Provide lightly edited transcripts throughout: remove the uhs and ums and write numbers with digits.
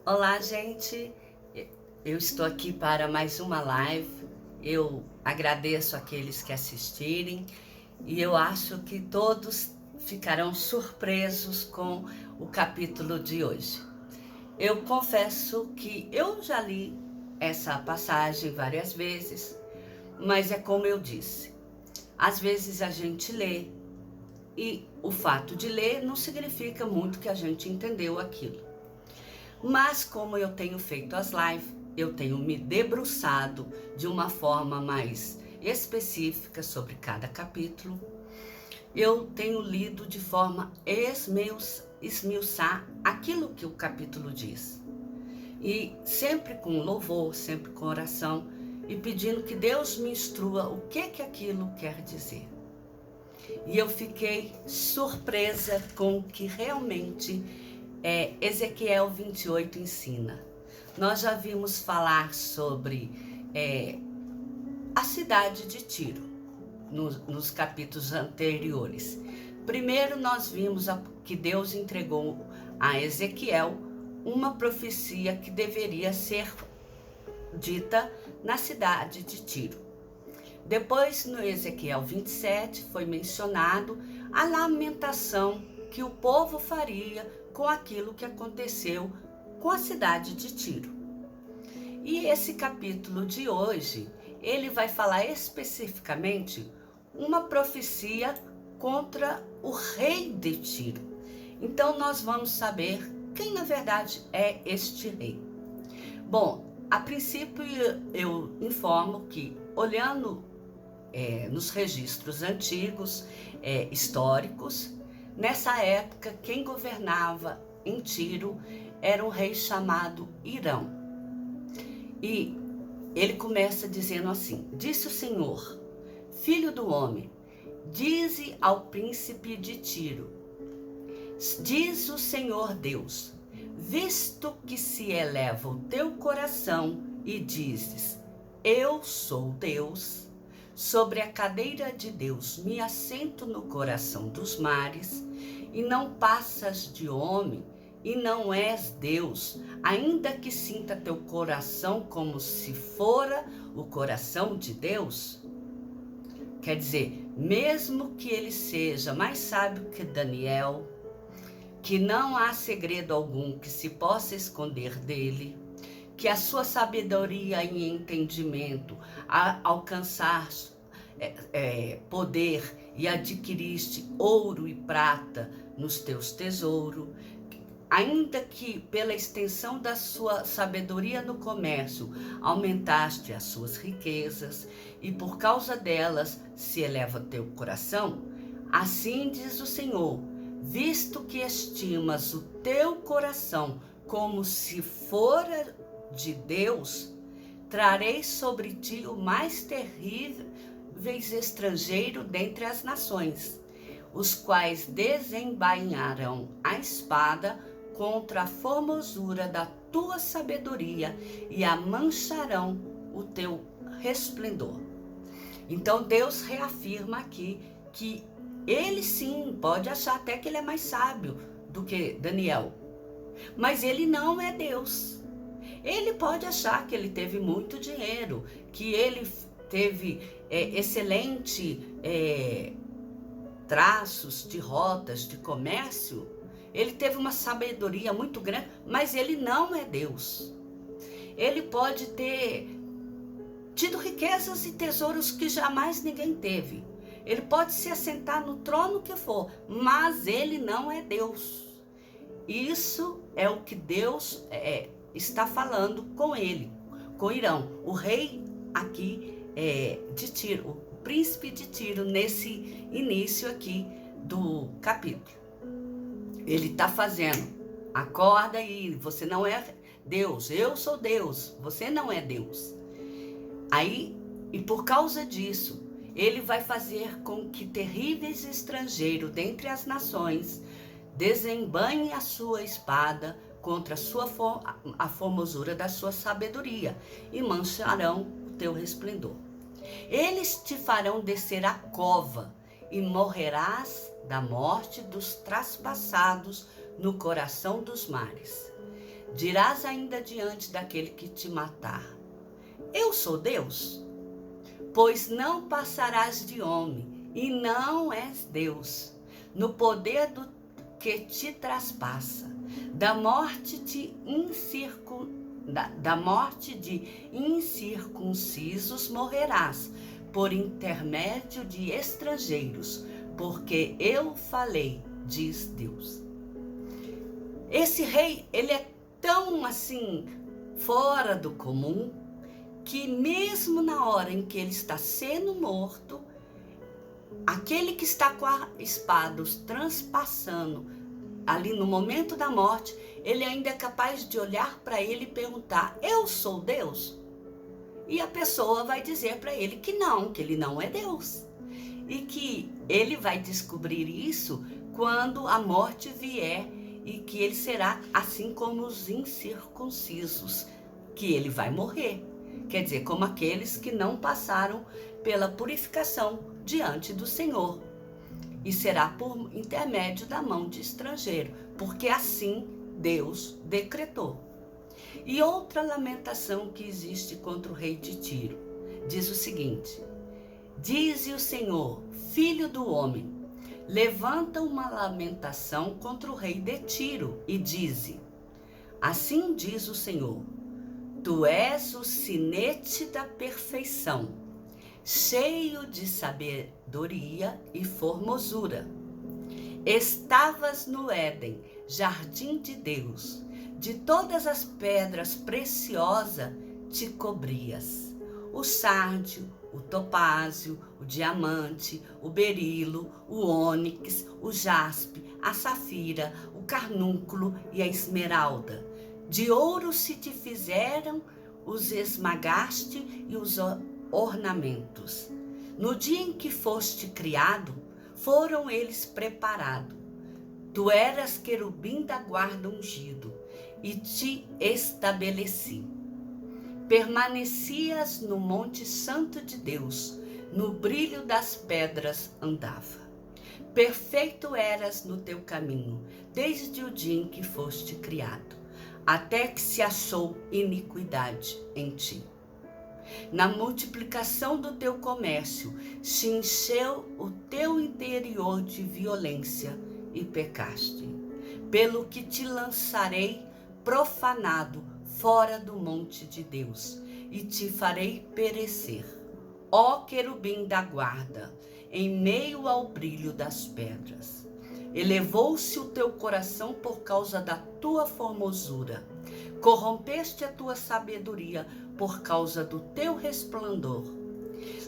Olá, gente. Eu estou aqui para mais uma live. Eu agradeço aqueles que assistirem e eu acho que todos ficarão surpresos com o capítulo de hoje. Eu confesso que eu já li essa passagem várias vezes, mas é como eu disse, às vezes a gente lê e o fato de ler não significa muito que a gente entendeu aquilo. Mas como eu tenho feito as lives, eu tenho me debruçado de uma forma mais específica sobre cada capítulo. Eu tenho lido de forma esmiuçar aquilo que o capítulo diz. E sempre com louvor, sempre com oração e pedindo que Deus me instrua o que aquilo quer dizer. E eu fiquei surpresa com o que realmente Ezequiel 28 ensina. Nós já vimos falar sobre a cidade de Tiro, nos capítulos anteriores. Primeiro nós vimos que Deus entregou a Ezequiel uma profecia que deveria ser dita na cidade de Tiro. Depois, no Ezequiel 27, foi mencionado a lamentação que o povo faria com aquilo que aconteceu com a cidade de Tiro. E esse capítulo de hoje, ele vai falar especificamente uma profecia contra o rei de Tiro. Então nós vamos saber quem na verdade é este rei. Bom, a princípio eu informo que, olhando nos registros antigos, históricos, nessa época quem governava em Tiro era um rei chamado Irão. E ele começa dizendo assim: disse o Senhor, filho do homem, dize ao príncipe de Tiro, diz o Senhor Deus, visto que se eleva o teu coração e dizes, eu sou Deus, sobre a cadeira de Deus me assento no coração dos mares, e não passas de homem, e não és Deus, ainda que sinta teu coração como se fora o coração de Deus. Quer dizer, mesmo que ele seja mais sábio que Daniel, que não há segredo algum que se possa esconder dele, que a sua sabedoria e entendimento alcançar poder e adquiriste ouro e prata nos teus tesouros, ainda que pela extensão da sua sabedoria no comércio aumentaste as suas riquezas e por causa delas se eleva teu coração, assim diz o Senhor, visto que estimas o teu coração como se fora de Deus, trarei sobre ti o mais terríveis estrangeiro dentre as nações, os quais desembainharão a espada contra a formosura da tua sabedoria e a mancharão o teu resplendor. Então Deus reafirma aqui que ele sim pode achar até que ele é mais sábio do que Daniel, mas ele não é Deus. Ele pode achar que ele teve muito dinheiro, que ele teve excelente traços de rotas de comércio, ele teve uma sabedoria muito grande, mas ele não é Deus. Ele pode ter tido riquezas e tesouros que jamais ninguém teve. Ele pode se assentar no trono que for, mas ele não é Deus. Isso é o que Deus está falando com ele, com Irão, o rei aqui de Tiro, o príncipe de Tiro, nesse início aqui do capítulo. Ele está fazendo, acorda aí, você não é Deus, eu sou Deus, você não é Deus. Aí, e por causa disso, ele vai fazer com que terríveis estrangeiros dentre as nações desembanhem a sua espada contra a formosura da sua sabedoria e mancharão o teu resplendor. Eles te farão descer a cova e morrerás da morte dos traspassados no coração dos mares. dirás ainda diante daquele que te matar: eu sou Deus? Pois não passarás de homem, e não és Deus, no poder do que te traspassa. Da morte de incircuncisos morrerás, por intermédio de estrangeiros, porque eu falei, diz Deus. Esse rei, ele é tão assim, fora do comum, que mesmo na hora em que ele está sendo morto, aquele que está com a espada os transpassando, ali no momento da morte, ele ainda é capaz de olhar para ele e perguntar: eu sou Deus? E a pessoa vai dizer para ele que ele não é Deus. E que ele vai descobrir isso quando a morte vier, e que ele será assim como os incircuncisos, que ele vai morrer. Quer dizer, como aqueles que não passaram pela purificação diante do Senhor. E será por intermédio da mão de estrangeiro, porque assim Deus decretou. E outra lamentação que existe contra o rei de Tiro diz o seguinte: dize o Senhor, filho do homem, levanta uma lamentação contra o rei de Tiro e dize: assim diz o Senhor, tu és o sinete da perfeição, cheio de sabedoria e formosura. Estavas no Éden, jardim de Deus, de todas as pedras preciosas te cobrias. O sárdio, o topázio, o diamante, o berilo, o ônix, o jaspe, a safira, o carnúnculo e a esmeralda. De ouro se te fizeram, os esmagaste e os ornamentos. No dia em que foste criado, foram eles preparados. Tu eras querubim da guarda ungido, e te estabeleci. Permanecias no monte santo de Deus, no brilho das pedras andava. Perfeito eras no teu caminho, desde o dia em que foste criado, até que se achou iniquidade em ti. Na multiplicação do teu comércio, se encheu o teu interior de violência e pecaste. Pelo que te lançarei profanado fora do monte de Deus, e te farei perecer, ó querubim da guarda, em meio ao brilho das pedras. Elevou-se o teu coração por causa da tua formosura, corrompeste a tua sabedoria por causa do teu resplendor.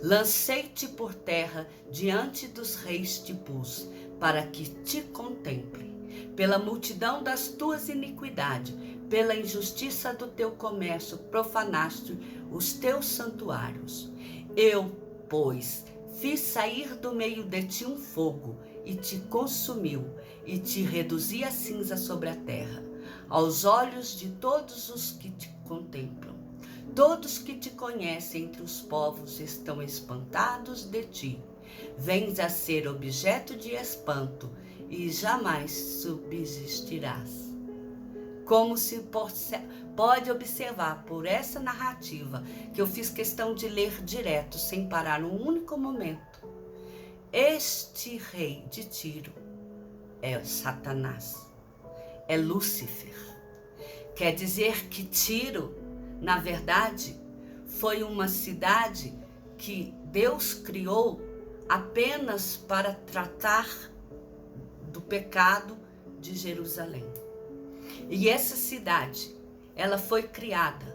Lancei-te por terra, diante dos reis te pus, para que te contemple. Pela multidão das tuas iniquidades, pela injustiça do teu comércio, profanaste os teus santuários. Eu, pois, fiz sair do meio de ti um fogo, e te consumiu, e te reduzi a cinza sobre a terra, aos olhos de todos os que te contemplam. Todos que te conhecem entre os povos estão espantados de ti. Vens a ser objeto de espanto, e jamais subsistirás. Como se pode observar por essa narrativa, que eu fiz questão de ler direto, sem parar um único momento, este rei de Tiro é Satanás, é Lúcifer. Quer dizer que Tiro, na verdade, foi uma cidade que Deus criou apenas para tratar do pecado de Jerusalém. E essa cidade, ela foi criada,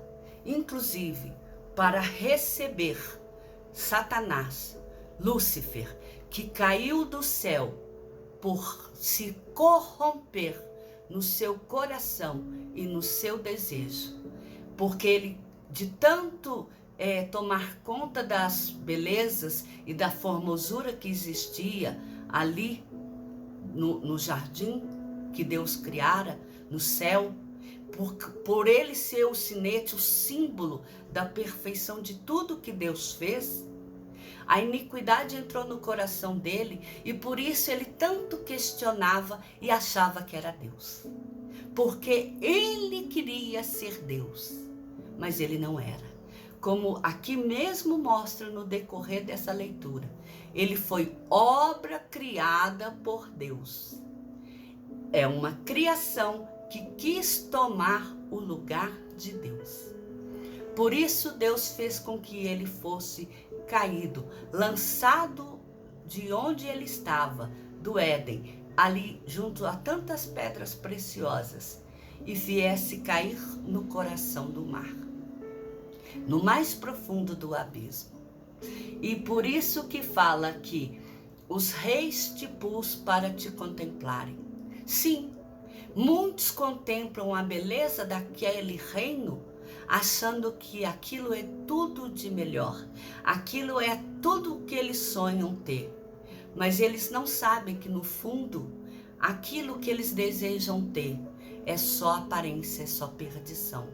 inclusive, para receber Satanás, Lúcifer, que caiu do céu por se corromper no seu coração e no seu desejo. Porque ele, de tanto tomar conta das belezas e da formosura que existia ali no jardim que Deus criara, no céu, por ele ser o sinete, o símbolo da perfeição de tudo que Deus fez, a iniquidade entrou no coração dele, e por isso ele tanto questionava e achava que era Deus. porque ele queria ser Deus, mas ele não era. Como aqui mesmo mostra no decorrer dessa leitura, ele foi obra criada por Deus. É uma criação que quis tomar o lugar de Deus. Por isso Deus fez com que ele fosse caído, lançado de onde ele estava, do Éden, ali junto a tantas pedras preciosas, e viesse cair no coração do mar, no mais profundo do abismo. E por isso que fala que os reis te pus para te contemplarem. Sim, muitos contemplam a beleza daquele reino, achando que aquilo é tudo de melhor, aquilo é tudo o que eles sonham ter. Mas eles não sabem que no fundo, aquilo que eles desejam ter é só aparência, é só perdição.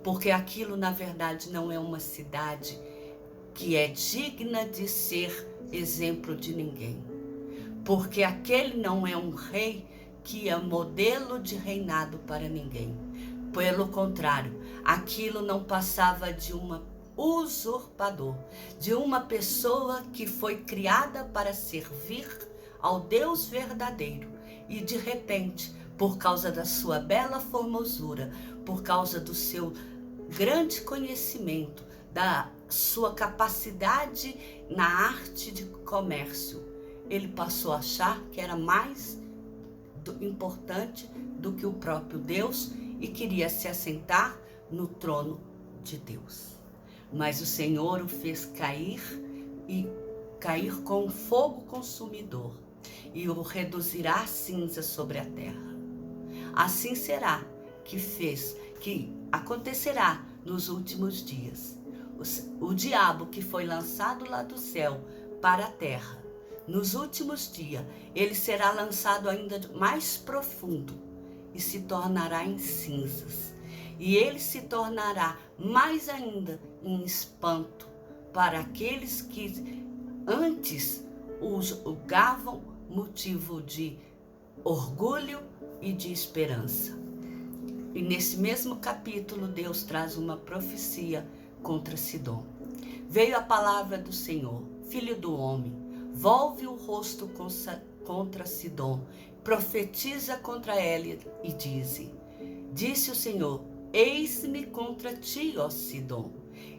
Porque aquilo na verdade não é uma cidade que é digna de ser exemplo de ninguém. Porque aquele não é um rei que é modelo de reinado para ninguém. Pelo contrário, aquilo não passava de um usurpador, de uma pessoa que foi criada para servir ao Deus verdadeiro e de repente, por causa da sua bela formosura, por causa do seu grande conhecimento, da sua capacidade na arte de comércio, ele passou a achar que era mais importante do que o próprio Deus e queria se assentar no trono de Deus. Mas o Senhor o fez cair e cair com fogo consumidor e o reduzirá a cinza sobre a terra. Assim será que acontecerá nos últimos dias. O diabo que foi lançado lá do céu para a terra, nos últimos dias, ele será lançado ainda mais profundo e se tornará em cinzas. E ele se tornará mais ainda em espanto para aqueles que antes os julgavam motivo de orgulho e de esperança. E nesse mesmo capítulo, Deus traz uma profecia contra Sidom. Veio a palavra do Senhor: filho do homem, volve o rosto contra Sidom, profetiza contra ela e disse o Senhor: eis-me contra ti, ó Sidom,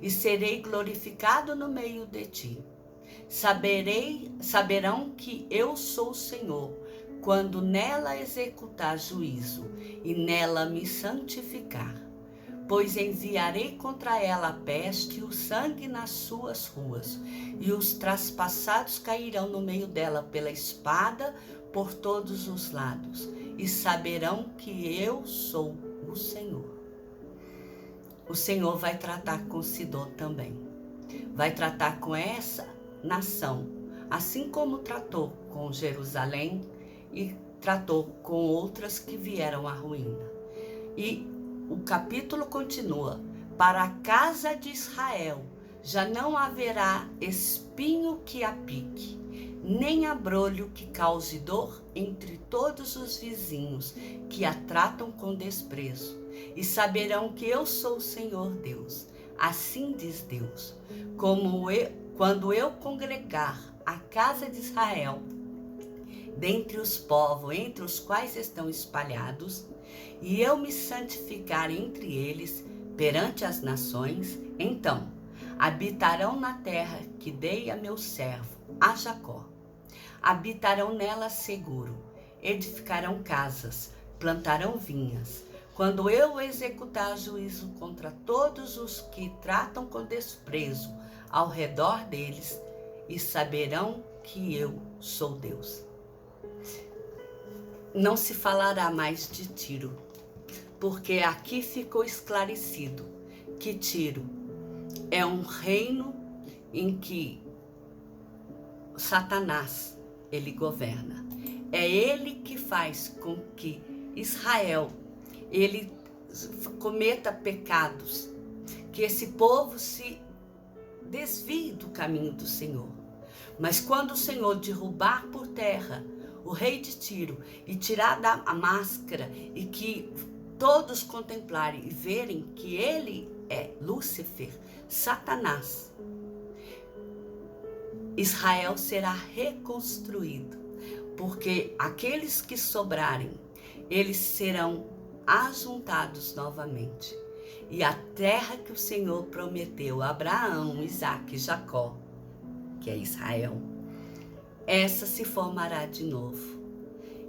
e serei glorificado no meio de ti. Saberão que eu sou o Senhor, quando nela executar juízo e nela me santificar. Pois enviarei contra ela a peste e o sangue nas suas ruas, e os traspassados cairão no meio dela pela espada por todos os lados, e saberão que eu sou o Senhor. O Senhor vai tratar com Sidom também. Vai tratar com essa nação, assim como tratou com Jerusalém e tratou com outras que vieram à ruína. E o capítulo continua: para a casa de Israel já não haverá espinho que a pique, nem abrolho que cause dor entre todos os vizinhos que a tratam com desprezo. E saberão que eu sou o Senhor Deus. Assim diz Deus: quando eu congregar a casa de Israel dentre os povos entre os quais estão espalhados, e eu me santificar entre eles perante as nações, então habitarão na terra que dei a meu servo, a Jacó. Habitarão nela seguro, edificarão casas, plantarão vinhas. Quando eu executar juízo contra todos os que tratam com desprezo ao redor deles, e saberão que eu sou Deus. Não se falará mais de Tiro, porque aqui ficou esclarecido que Tiro é um reino em que Satanás, ele governa. É ele que faz com que Israel, ele cometa pecados, que esse povo se desvie do caminho do Senhor. Mas quando o Senhor derrubar por terra o rei de Tiro e tirar a máscara e que todos contemplarem e verem que ele é Lúcifer, Satanás, Israel será reconstruído, porque aqueles que sobrarem, eles serão ajuntados novamente. E a terra que o Senhor prometeu a Abraão, Isaque e Jacó, que é Israel, essa se formará de novo.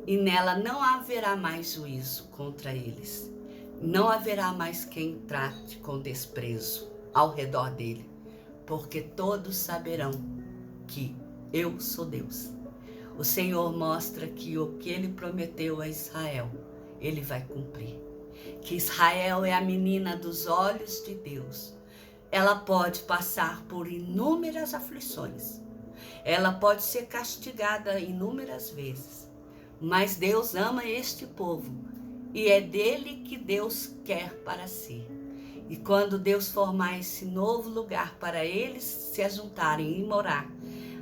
E nela não haverá mais juízo contra eles. Não haverá mais quem trate com desprezo ao redor dele, porque todos saberão que eu sou Deus. O Senhor mostra que o que ele prometeu a Israel, ele vai cumprir. Que Israel é a menina dos olhos de Deus. Ela pode passar por inúmeras aflições. Ela pode ser castigada inúmeras vezes. Mas Deus ama este povo. E é dele que Deus quer para si. E quando Deus formar esse novo lugar para eles se ajuntarem e morar,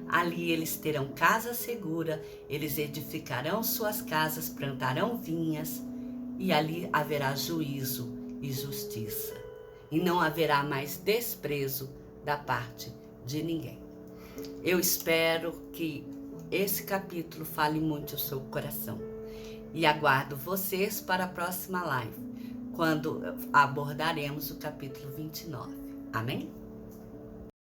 ali eles terão casa segura, eles edificarão suas casas, plantarão vinhas, e ali haverá juízo e justiça. E não haverá mais desprezo da parte de ninguém. Eu espero que esse capítulo fale muito ao seu coração. E aguardo vocês para a próxima live, quando abordaremos o capítulo 29. Amém?